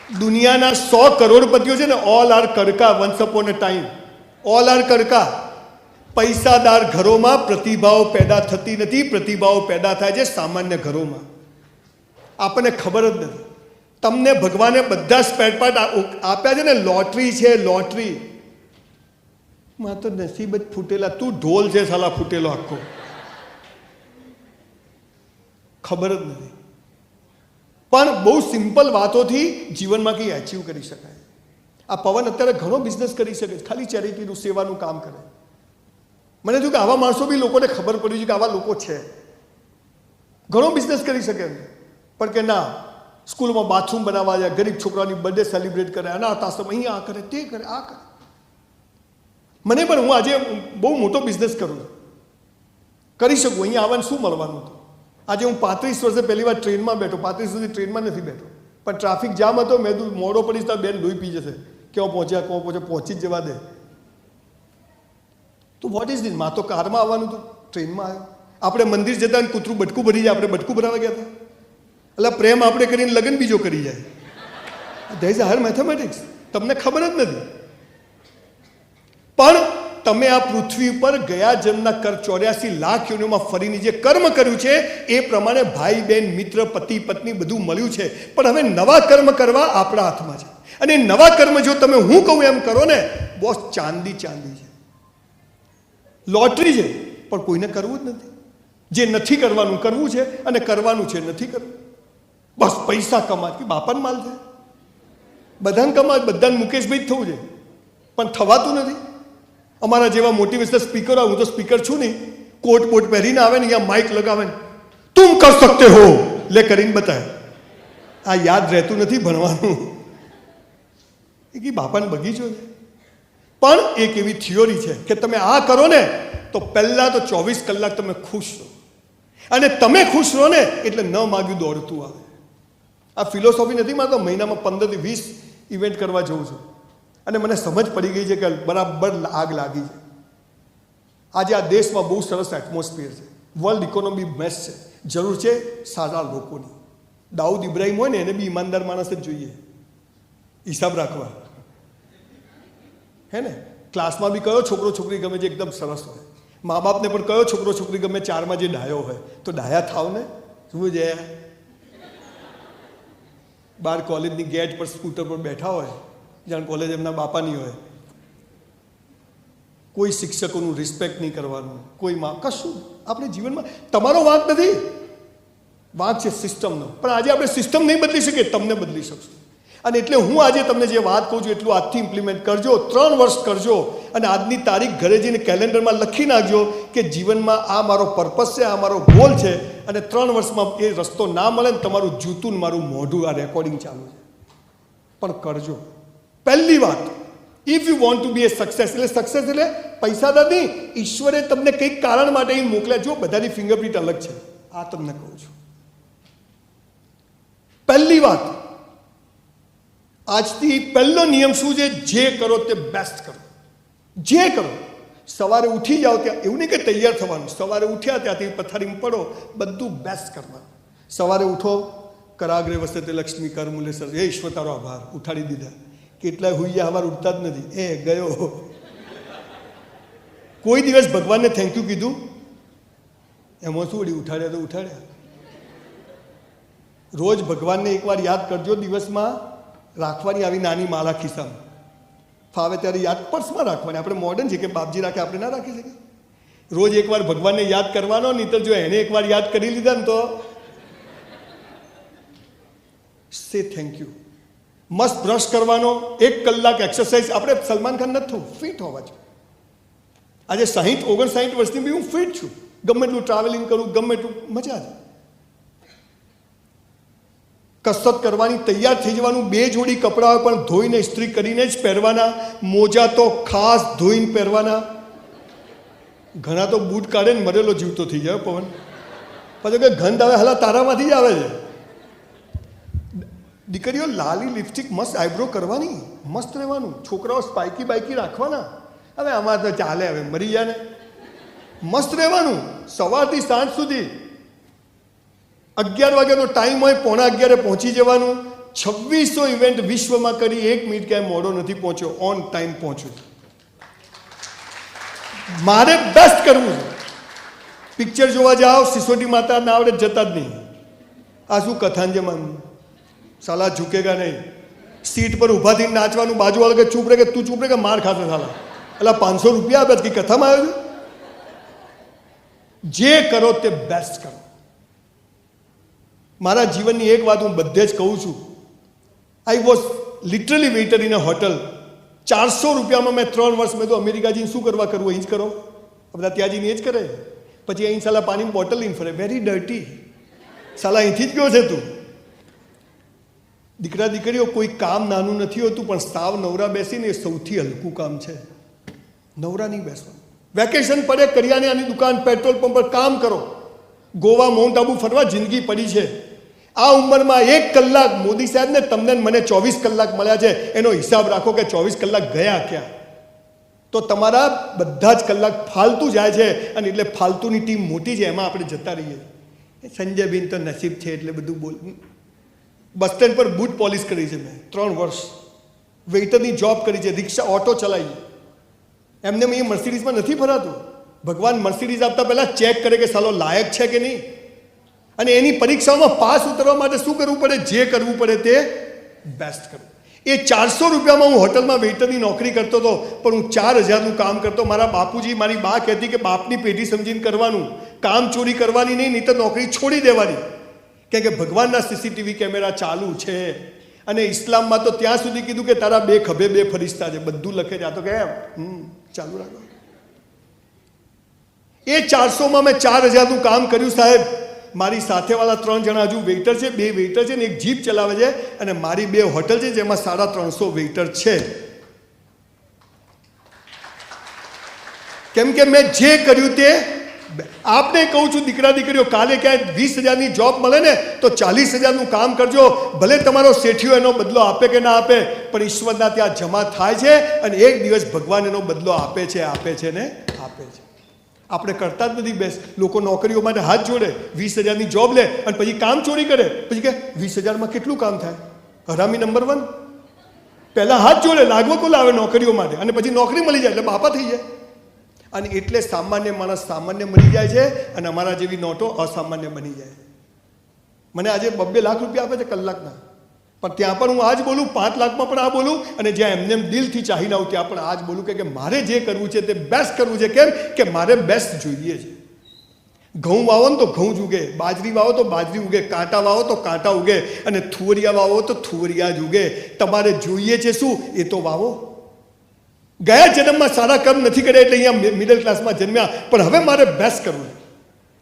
દુનિયાના 100 કરોડપતિઓ છે ને, ઓલ આર કરકા. Once upon a time all are કરકા. પૈસાદાર ઘરોમાં પ્રતિભાઓ પેદા થતી નથી, પ્રતિભાઓ પેદા થાય છે સામાન્ય ઘરોમાં. આપણને ખબર જ નથી. તમને ભગવાને બધા સ્પેર પાર્ટ આપ્યા છે ને. લોટરી છે, લોટરી માં તો નસીબ જ ફૂટેલા. તું ઢોલ છે સાલા, ફૂટેલો આખો. ખબર જ નથી. પણ બહુ સિમ્પલ વાતોથી જીવનમાં કંઈ અચીવ કરી શકાય. આ પવન અત્યારે ઘણો બિઝનેસ કરી શકે છે, ખાલી ચેરિટીનું, સેવાનું કામ કરે. મને થયું કે આવા માણસો બી લોકોને ખબર પડી છે કે આવા લોકો છે, ઘણો બિઝનેસ કરી શકે છે. પણ કે ના, સ્કૂલમાં બાથરૂમ બનાવવા જાય, ગરીબ છોકરાની બર્થડે સેલિબ્રેટ કરે, અનાથ આશ્રમ અહીંયા આ કરે, તે કરે, આ કરે. મને પણ, હું આજે બહુ મોટો બિઝનેસ કરું છું, કરી શકું. અહીંયા આવવાનું શું મળવાનું હતું? આજે હું 35 વર્ષે પહેલી વાર ટ્રેનમાં બેઠો. 35 સુધી ટ્રેનમાં નથી બેઠો, પણ ટ્રાફિક જામ હતો. મેં તું મોડો પડીશ તો બેન લોહી પી જશે. ક્યાં પહોંચ્યા, પહોંચી જ જવા દે. તો વોટ ઇઝ ધીસ? માં તો કારમાં આવવાનું હતું, ટ્રેનમાં આવ્યો. આપણે મંદિર જતા ને કૂતરું બટકું ભરી જાય, આપણે બટકું ભરાવા ગયા હતા. એટલે પ્રેમ આપણે કરીને લગ્ન બીજો કરી જાય. There is her mathematics. તમને ખબર જ નથી. પણ તમે આ પૃથ્વી પર ગયા જન્મના 84 લાખ યોનિઓમાં ફરીને જે કર્મ કર્યું છે એ પ્રમાણે ભાઈ બહેન મિત્ર પતિ પત્ની બધું મળ્યું છે. પણ હવે નવા કર્મ કરવા આપણા હાથમાં છે. અને નવા કર્મ જો તમે હું કહું એમ કરો ને, બોસ, ચાંદી ચાંદી છે, લોટરી છે. પણ કોઈને કરવું જ નથી. જે નથી કરવાનું કરવું છે, અને કરવાનું છે નથી કરવું. બસ પૈસા કમાય કે બાપાને માલ છે. બધાને કમાય, બધાને મુકેશભાઈ જ થવું છે, પણ થવાતું નથી. અમારા જેવા મોટિવેશનલ સ્પીકરો, હું તો સ્પીકર છું નહીં, કોટ બોટ પહેરીને આવે ને, અહીંયા માઇક લગાવે ને, તુમ કર સકતે હો, લે કરીને બતાવે. આ યાદ રહેતું નથી ભણવાનું. એ કે બાપાને બગીચો છે. પણ એક એવી થિયોરી છે કે તમે આ કરો ને તો પહેલાં તો 24 કલાક તમે ખુશ રહો. અને તમે ખુશ રહો ને એટલે ન માગ્યું દોડતું આવે. આ ફિલોસોફી નથી. મારે તો મહિનામાં 15 થી 20 ઇવેન્ટ કરવા જઉં છું. અને મને સમજ પડી ગઈ છે કે બરાબર આગ લાગી છે. આજે આ દેશમાં બહુ સરસ એટમોસ્ફિયર છે. વર્લ્ડ ઇકોનોમી બેસ્ટ છે. જરૂર છે સારા લોકોની. દાઉદ ઇબ્રાહિમ હોય ને, એને બી ઈમાનદાર માણસ જ જોઈએ, હિસાબ રાખવા. હે ને? ક્લાસમાં બી કયો છોકરો છોકરી ગમે છે એકદમ સરસ હોય. મા બાપને પણ કયો છોકરો છોકરી ગમે, 4માં જે ડાયો હોય. તો ડાયા થાવ ને. શું છે? બાર કોલેજની ગેટ પર સ્કૂટર પર બેઠા હોય, જાણ કોલેજ એમના બાપાની હોય. કોઈ શિક્ષકોનું રિસ્પેક્ટ નહીં કરવાનું, કોઈ માં કશું. આપણે જીવનમાં તમારો વાંક નથી, વાંક છે સિસ્ટમનો. પણ આજે આપણે સિસ્ટમ નહીં બદલી શકીએ, તમને બદલી શકશું. અને એટલે હું આજે તમને જે વાત કહું છું એટલું આજથી ઇમ્પ્લિમેન્ટ કરજો. 3 વર્ષ કરજો. અને આજની તારીખ ઘરે જઈને કેલેન્ડરમાં લખી નાખજો કે જીવનમાં આ મારો પર્પસ છે, આ મારો ગોલ છે. અને 3 વર્ષમાં એ રસ્તો ના મળે ને, તમારું જૂતું ને મારું મોઢું આ રેકોર્ડિંગ ચાલુ છે, પણ કરજો. પહેલી વાત, if you want to be a success. એટલે સક્સેસ એટલે પૈસાદાર નહીં, ઈશ્વરે તમને કંઈક કારણ માટે અહીં મોકલ્યા. જો બધાની ફિંગરપ્રિન્ટ અલગ છે, આ તમને કહું છું. પહેલી વાત, આજથી પહેલો નિયમ શું છે? જે કરો તે બેસ્ટ કરો. જે કરો. સવારે ઉઠી જાઓ ત્યાં એવું નહીં કે તૈયાર થવાનું. સવારે ઉઠ્યા ત્યાંથી પથારીમાં પડો, બધું બેસ્ટ કરવાનું. સવારે ઉઠો, કરાગ્રે વસતે લક્ષ્મી કર મૂલ્ય સર. હે ઈશ્વર તારો આભાર, ઉઠાડી દીધા. કેટલાય હુઈયા હવાર ઉઠતા જ નથી. એ ગયો. કોઈ દિવસ ભગવાનને થેન્ક યુ કીધું? એમાં શું વળી, ઉઠાડ્યા તો ઉઠાડ્યા. રોજ ભગવાનને એકવાર યાદ કરજો. દિવસમાં રાખવાની આવી નાની માળા ખિસ્સામાં, ફાવે ત્યારે યાદ, પર્સમાં રાખવાની. આપણે મોડર્ન છે કે બાપજી રાખે, આપણે ના રાખી શકીએ. રોજ એકવાર ભગવાનને યાદ કરવાનો. નહીં તો જો એને એકવાર યાદ કરી લીધા ને તો સે થેન્ક યુ. મસ્ત બ્રશ કરવાનો, 1 કલાક એક્સરસાઇઝ. આપણે સલમાન ખાન નથી થવું, ફિટ હોવા જોઈએ. આજે 60-59 વર્ષની બી હું ફિટ છું. ગમે એટલું ટ્રાવેલિંગ કરું, ગમે એટલું, મજા છે. કસરત કરવાની, તૈયાર થઈ જવાનું. 2 જોડી કપડાં હોય પણ ધોઈને ઇસ્ત્રી કરીને જ પહેરવાના. મોજા તો ખાસ ધોઈને પહેરવાના. ઘણા તો બૂટ કાઢે ને મરેલો જીવતો થઈ જાય પવન. પછી કે ગંધ આવે, હાલા તારામાંથી જ આવે છે. દીકરીઓ લાલી લિપસ્ટિક, મસ્ત આઈબ્રો કરવાની, મસ્ત રહેવાનું. છોકરાઓ સ્પાઇકી બાઇકી રાખવાના. હવે આમાં તો ચાલે, હવે મરી જાય ને. મસ્ત રહેવાનું સવારથી સાંજ સુધી. 11 વાગ્યાનો ટાઈમ હોય, 11:45 પહોંચી જવાનું. 2600 ઇવેન્ટ વિશ્વમાં કરી, 1 મિનિટ ક્યાંય મોડો નથી પહોંચ્યો, ઓન ટાઈમ પહોંચ્યો. મારે બેસ્ટ કરવું છે. પિક્ચર જોવા જાઓ, સિસોટી માતા ના આવડે જતા જ નહીં. આ શું કથાન છે માન, સાલા ઝૂકેગા નહીં. સીટ પર ઊભા થઈને નાચવાનું, બાજુવાળો કે ચૂપ રહે, કે તું ચૂપ રહે, કે માર ખાશે સાલા. એટલે 500 રૂપિયા આપ્યા કે કથામાં આવ્યું. જે કરો તે બેસ્ટ કરો. મારા જીવનની એક વાત હું બધે જ કહું છું. I was literally waiter in a hotel. 400 રૂપિયામાં મેં 3 વર્ષ મેં તો અમેરિકા જઈને શું કરવા કરવું, અહીં જ કરો. બધા ત્યાં જઈને એ જ કરે. પછી અહીં સાલા પાણીની બોટલ લઈને ફરે, વેરી ડર્ટી. સાલા અહીંથી જ ગયો છે તું. દીકરા દીકરીઓ, કોઈ કામ નાનું નથી હોતું, પણ સાવ નવરા બેસીને એ સૌથી હલકું કામ છે. નવરા નહીં બેસવાનું. વેકેશન પડે, કરિયાણાની દુકાન, પેટ્રોલ પંપ પર કામ કરો. ગોવા, માઉન્ટ આબુ ફરવા જિંદગી પડી છે. આ ઉંમરમાં 1 કલાક મોદી સાહેબને તમને મને 24 કલાક મળ્યા છે, એનો હિસાબ રાખો કે 24 કલાક ગયા ક્યાં. તો તમારા બધા જ કલાક ફાલતુ જાય છે. અને એટલે ફાલતુની ટીમ મોટી છે, એમાં આપણે જતા રહીએ. સંજયબેન તો નસીબ છે એટલે બધું બોલ. બસ સ્ટેન્ડ પર બૂટ પોલિશ કરી છે મેં 3 વર્ષ. વેઇટરની જોબ કરી છે, રિક્ષા, ઓટો ચલાવી. એમને મેં મર્સિડીઝમાં નથી ફરાતું. ભગવાન મર્સિડીઝ આપતા પહેલાં ચેક કરે કે સાલો લાયક છે કે નહીં. અને એની પરીક્ષાઓમાં પાસ ઉતરવા માટે શું કરવું પડે? જે કરવું પડે તે બેસ્ટ કરવું. એ 400 રૂપિયામાં હું હોટલમાં વેઇટરની નોકરી કરતો હતો, પણ હું 4000નું કામ કરતો. મારા બાપુજી, મારી બા કહેતી કે બાપની પેઢી સમજીને કરવાનું, કામ ચોરી કરવાની નહીં તો નોકરી છોડી દેવાની. કેમ કે ભગવાનના CCTV કેમેરા ચાલુ છે. અને ઇસ્લામમાં તો ત્યાં સુધી કીધું કે તારા 2 ખભે 2 ફરિશ્તા છે, બધું લખે છે. આ તો કેમ ચાલુ રાખો. એ 400માં મેં 4000નું કામ કર્યું સાહેબ. મારી સાથેવાળા 3 જણા હજુ વેઇટર છે, 2 વેઇટર છે ને એક જીપ ચલાવે છે. અને મારી 2 હોટલ છે જેમાં 350 વેઇટર છે. કેમ કે મેં જે કર્યું તે આપને કહું છું, દીકરા દીકરીઓ, કાલે ક્યાંય 20,000ની જોબ મળે ને તો 40,000નું કામ કરજો. ભલે તમારો શેઠિયો એનો બદલો આપે કે ના આપે, પણ ઈશ્વરના ત્યાં જમા થાય છે. અને એક દિવસ ભગવાન એનો બદલો આપે છે ને આપે છે. આપણે કરતા જ નથી બેસ્ટ. લોકો નોકરીઓ માટે હાથ જોડે, 20,000ની જોબ લે અને પછી કામ ચોરી કરે. પછી કે 20,000માં કેટલું કામ થાય? હરામી નંબર 1. પહેલાં હાથ જોડે, લાગવકો લાવે નોકરીઓ માટે, અને પછી નોકરી મળી જાય એટલે બાપા થઈ જાય. અને એટલે સામાન્ય માણસ સામાન્ય બની જાય છે, અને અમારા જેવી નોટો અસામાન્ય બની જાય. મને આજે 2-2 લાખ રૂપિયા આપે છે કલાકના, પણ ત્યાં પણ હું આ જ બોલું. 5 લાખમાં પણ આ બોલું. અને જ્યાં એમને દિલથી ચાહીને આવું ત્યાં પણ આ જ બોલું કે મારે જે કરવું છે તે બેસ્ટ કરવું છે. કેમ કે મારે બેસ્ટ જોઈએ છે. ઘઉં વાવો ને તો ઘઉં જ ઉગે, બાજરી વાવો તો બાજરી ઉગે, કાંટા વાવો તો કાંટા ઉગે, અને થુવરિયા વાવો તો થુવરિયા જ ઉગે. તમારે જોઈએ છે શું એ તો વાવો. ગયા જન્મમાં સારા કર્મ નથી કર્યા એટલે અહીંયા મિડલ ક્લાસમાં જન્મ્યા, પણ હવે મારે બેસ્ટ કરવું.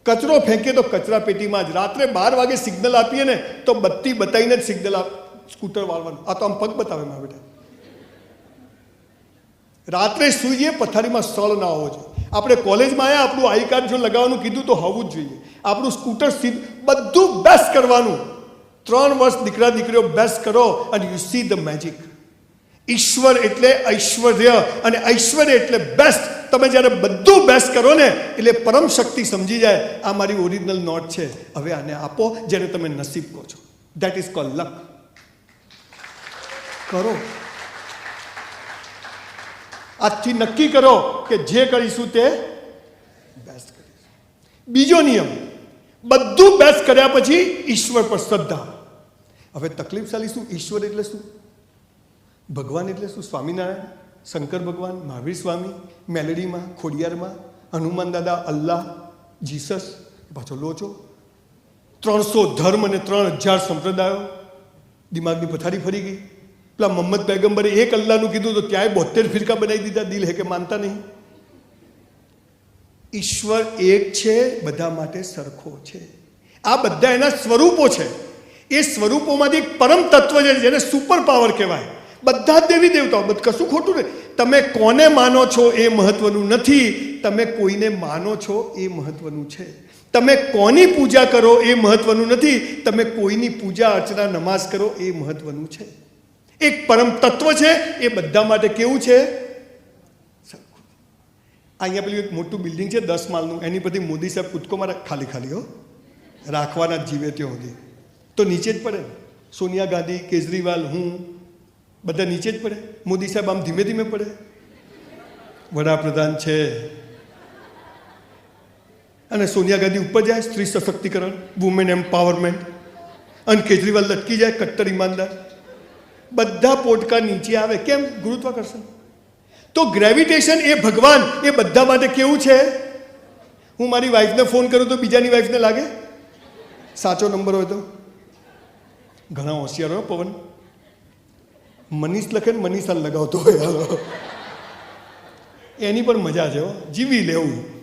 કચરો ફેંકીએ તો કચરા પેટીમાં જ. રાત્રે 12 વાગે સિગ્નલ આપીએ ને તો બત્તી બતાવીને જ સિગ્નલ સ્કૂટર વાળવાનું. આ તો આમ પગ બતાવે મારા બેટા. રાત્રે સૂઈએ, પથારીમાં સળ ના હોવો જોઈએ. આપણે કોલેજમાં આવ્યા, આપણું આઈ કાર્ડ જો લગાવવાનું કીધું તો હોવું જ જોઈએ. આપણું સ્કૂટર બધું બેસ્ટ કરવાનું. 3 વર્ષ દીકરા દીકરીઓ બેસ્ટ કરો અને યુ સી ધ મેજિક. ઈશ્વર એટલે ઐશ્વર્ય, અને ઐશ્વર્ય એટલે બેસ્ટ. તમે જ્યારે બધું બેસ્ટ કરો ને એટલે પરમ શક્તિ સમજી જાય આ મારી ઓરિજિનલ નોટ છે, હવે આને આપો, જેને તમે નસીબ કહો છો. ધેટ ઇઝ કોલ્ડ લક. કરો. આજથી નક્કી કરો કે જે કરીશું તે બેસ્ટ કરીશું. બીજો નિયમ, બધું બેસ્ટ કર્યા પછી ઈશ્વર પર શ્રદ્ધા. હવે તકલીફશાળી શું? ઈશ્વર એટલે શું? ભગવાન એટલે શું? સ્વામિનારાયણ, શંકર ભગવાન, મહાવીર સ્વામી, મેલેડીમાં, ખોડિયારમાં, હનુમાન દાદા, અલ્લાહ, જીસસ. પાછો લોચો. 300 ધર્મ અને 3000 સંપ્રદાયો. દિમાગની પથારી ફરી ગઈ. પેલા મોહમ્મદ પૈગંબરે 1 અલ્લાહનું કીધું તો ત્યાંય 72 ફિરકા બનાવી દીધા. દિલ હે કે માનતા નહીં. ઈશ્વર એક છે, બધા માટે સરખો છે. આ બધા એના સ્વરૂપો છે. એ સ્વરૂપોમાંથી એક પરમ તત્વ છે જેને સુપર પાવર કહેવાય. બધા જ દેવી દેવતાઓ, કશું ખોટું નહીં. તમે કોને માનો છો એ મહત્વનું નથી, તમે કોઈને માનો છો એ મહત્વનું છે. તમે કોની પૂજા કરો એ મહત્વનું નથી, તમે કોઈની પૂજા અર્ચના નમાઝ કરો એ મહત્વનું છે. એક પરમ તત્વ છે, એ બધા માટે કેવું છે? સરખું. અહીંયા પેલું એક મોટું બિલ્ડિંગ છે 10 માળનું, એની પરથી મોદી સાહેબ કૂદકો મારે, ખાલી હો, રાખવાના જીવે ત્યાં સુધી તો નીચે જ પડે. સોનિયા ગાંધી, કેજરીવાલ, હું બધા નીચે જ પડે. મોદી સાહેબ આમ ધીમે ધીમે પડે. વડાપ્રધાન છે અને સોનિયા ગાંધી ઉપર જાય, સ્ત્રી સશક્તિકરણ, વુમેન એમ્પાવરમેન્ટ, અને કેજરીવાલ લટકી જાય, કટ્ટર ઈમાનદાર. બધા પોટકા નીચે આવે. કેમ? ગુરુત્વાકર્ષણ. તો ગ્રેવિટેશન એ ભગવાન, એ બધા માટે કેવું છે? હું મારી વાઈફને ફોન કરું તો બીજાની વાઈફને લાગે? સાચો નંબર હોય તો. ઘણા હોશિયાર હોય પવન. મનીષ લખે ને મનીષા લગાવતો હોય. એની પણ મજા છે, જીવી લેવું.